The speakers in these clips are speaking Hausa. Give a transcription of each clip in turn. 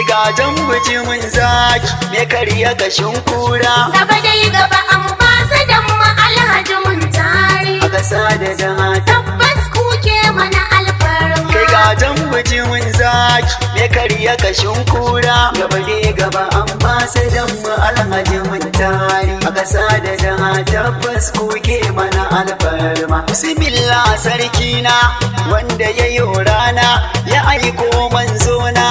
kai gajen bijimin zaki me karya gashin kura Gaba dai gaba an fasa dan mu Alhaji Muntari. a ƙasa da jiha Tabbas kuke mana alfarma. kai gajen bijimin zaki me karya gashin kura gaba dai gaba an fasa dan mu Alhaji Muntari a ƙasa da jiha tabbas kuke mana alfarma bismillah sarkina wanda ya yi rana ya aiko manzona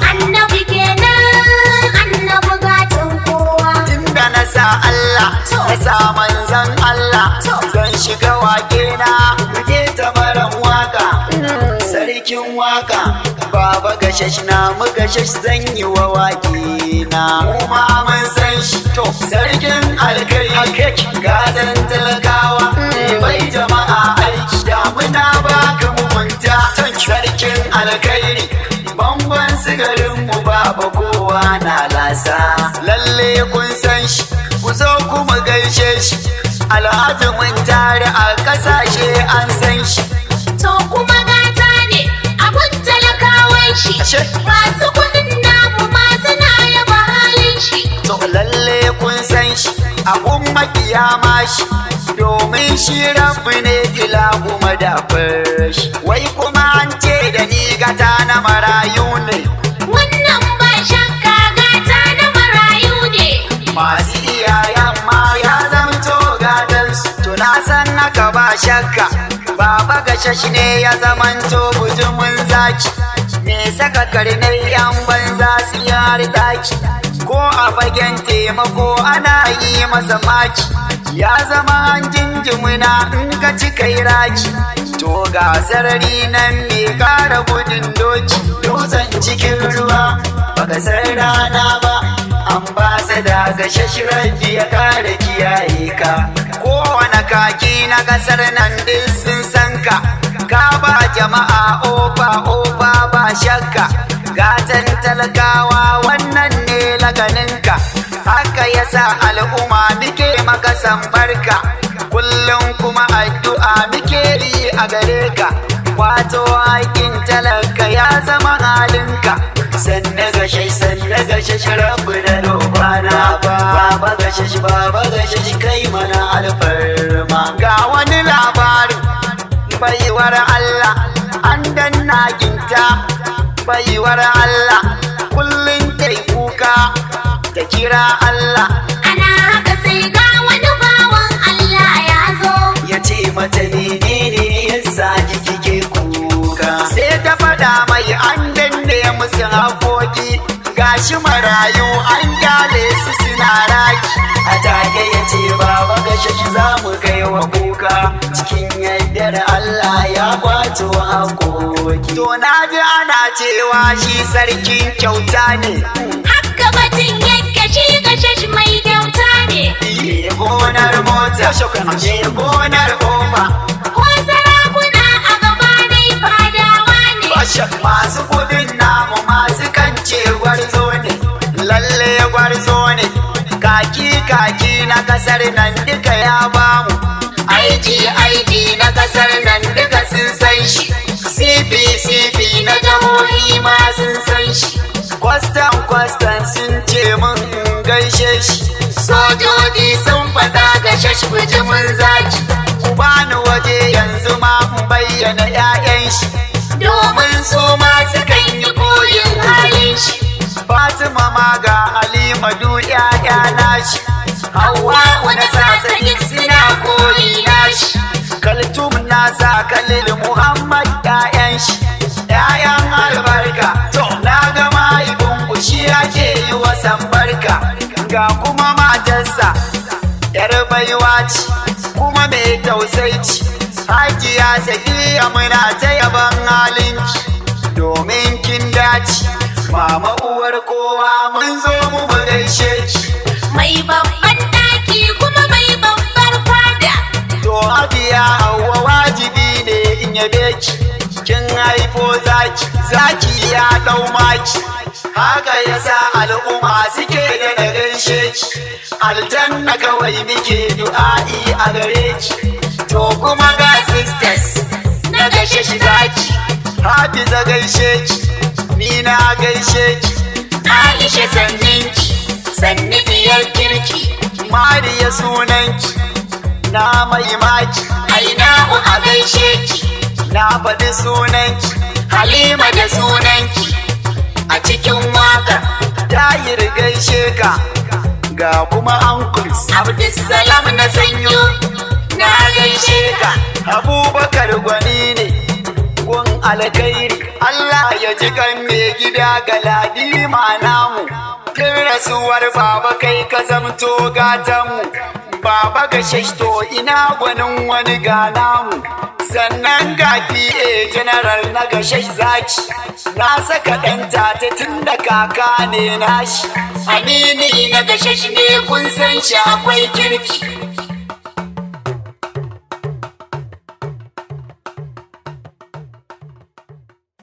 Annabi kenan, annabi gatan kowa. tunda na sa Allah na sa manzan Allah zan shiga wake na muje tabaran waka sarkin waka baba gashash na mu gashash zan yi wa wake na mu ma mun san shi to sarkin alkai gadan talakawa bai jama'a aiki damuna baka mugunta sarkin alkairi bangon sigarin mu baba kowa na lasa lalle kun san shi ku zo kuma gaishe shi Alhaji Muntari a kasashe an san shi To kuma gata ne abun talakawan shi. Ashe. Masu kudin namu masu na yaba halin shi. to lalle kun san shi abun makiyama shi domin shi rabu ne ila kuma da shi wai kuma an ce da ni gata na marayu ne Wannan ba shakka gata na marayu ne. masu iyayen ma ya zamto gadansu to na san haka ba shakka baba gashashi ne ya zamanto bujumin zaki me saka karnai yan banza su yari daki ko a fagen taimako ana yi masa maki ya zama an jinjimina in ka ci kai raki to ga sarari nan me kara gudun doki dutsen cikin ruwa baka san rana ba an ba sa da gashashirar ya kare kiyaye ka kowane kaki na kasar nan din sun san ka ka ba jama'a ofa ofa ba shakka gatan talakawa wannan ne laganinka haka yasa al'umma muke maka barka kullum kuma addu'a muke yi a gare ka wato aikin talaka ya zama halinka sanne gashe shi rabu da lokwana baba gashe shi kai mana alfarma ga wani labarin baiwar Allah an danna ginta baiwar Allah kullum tai kuka ta kira Allah Ana haka sai ga wani bawan Allah ya zo. ya ce mata menene yasa kike kuka sai ta faɗa mai an danne musu haƙoƙi gashi marayu an gyale su suna raki a take ya ce baba gashe shi za mu kai wa kuka cikin yardar Allah ya kwato haƙoƙi to na ji ana cewa shi sarkin kyauta ne Haka batun yanke shi gashash mai kyauta ne. me gonar mota me gonar ofa Ko sarakuna a gaba dai fadawa ne. masu kudin namu masu kance gwarzo ne lalle gwarzo ne kaki na kasar nan duka ya bamu aiki na kasar nan duka sun san shi CP na jihohi ma sun san shi kwastan sun ce mun gaishe shi sojoji sun fada ga shashbijimin zaki ku bani waje yanzu ma bayyana 'ya'yan shi domin su ma sukan yi koyin halin shi Fatima ma ga Halima du 'ya'ya nashi Hawwa na sa Sadiq suna koyi nashi Kaltum na sa Khalil Muhammad 'ya'yan shi 'ya'yan albarka to na ga mahaifin ku shi ake yi wasan barka ga kuma matarsa 'yar baiwa ce kuma mai tausayi ce Hajiya Safiya muna ta yaban halinki domin kin dace mama uwar kowa mun zo mu gaishe ki Mai babban ɗaki kuma mai babbar fada. to Hajiya Hauwa wajibi ne in yabe ki kin haifo zaki ya dau maki haka yasa al'umma suke da gaishe ki aljanna kawai muke du'a'i a gare ki to kuma ga sisters na gaishe shi zaki Hafiza gaishe ki ni na gaishe ki Aisha sanninki, sanni diyar kirki. Mariya sunanki na mai maki, Aina'u a gaishe ki, na faɗi sunanki Halima da sunanki. A cikin waka, Tahir gaishe ka, ga kuma uncles Abdulsalam na sanyo, na gaishe ka. Abubakar gwani ne gun alkhairi, Allah ya ji kan mai gida Galadima namu. Tun rasuwar baba kai ka zamto gatanmu, baba ga to ina gwanin wani ga namu. Sannan ga PA general na gashash zaki, na saka ɗan tata tun da kaka ne nashi. Amini na gashash ne kun san shi akwai kirki.